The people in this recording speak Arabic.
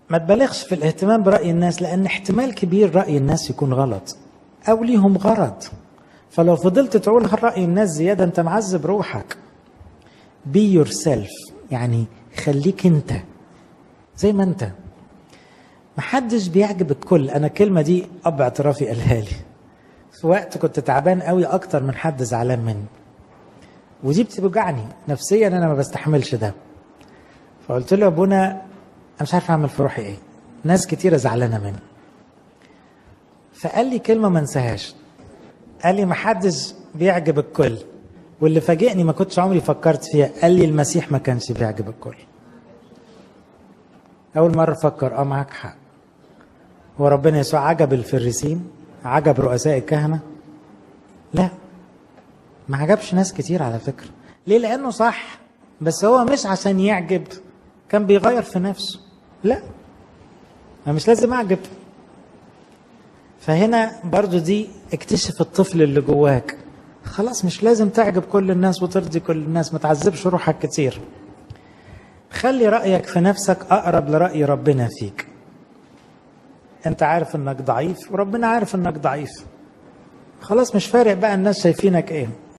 ما تبالغش في الاهتمام برأي الناس، لأن احتمال كبير رأي الناس يكون غلط أو ليهم غرض. فلو فضلت تقول رأي الناس زيادة أنت معذب روحك. be yourself، يعني خليك أنت زي ما أنت. محدش بيعجب الكل. أنا الكلمة دي أب اعترافي قالها لي في وقت كنت تعبان قوي أكتر من حد زعلان مني، ودي بتوجعني نفسيا، أنا ما بستحملش ده. فقلت له يا ابونا أنا مش عارف أعمل في روحي إيه، ناس كتيرة زعلانة مني. فقال لي كلمة ما انساهاش، قال لي محدش بيعجب الكل، واللي فاجئني ما كنتش عمري فكرت فيها، قال لي المسيح ما كانش بيعجب الكل. أول مرة أفكر معاك حق. هو ربنا يسوع عجب الفريسين؟ عجب رؤساء الكهنة؟ لا، ما عجبش ناس كتير على فكرة. ليه؟ لأنه صح، بس هو مش عشان يعجب، كان بيغير في نفسه. لا، أنا مش لازم أعجب. فهنا برضو دي اكتشف الطفل اللي جواك، خلاص مش لازم تعجب كل الناس وترضي كل الناس، ما تعذبش روحك كتير. خلي رأيك في نفسك أقرب لرأي ربنا فيك. أنت عارف أنك ضعيف وربنا عارف أنك ضعيف، خلاص مش فارق بقى الناس شايفينك إيه.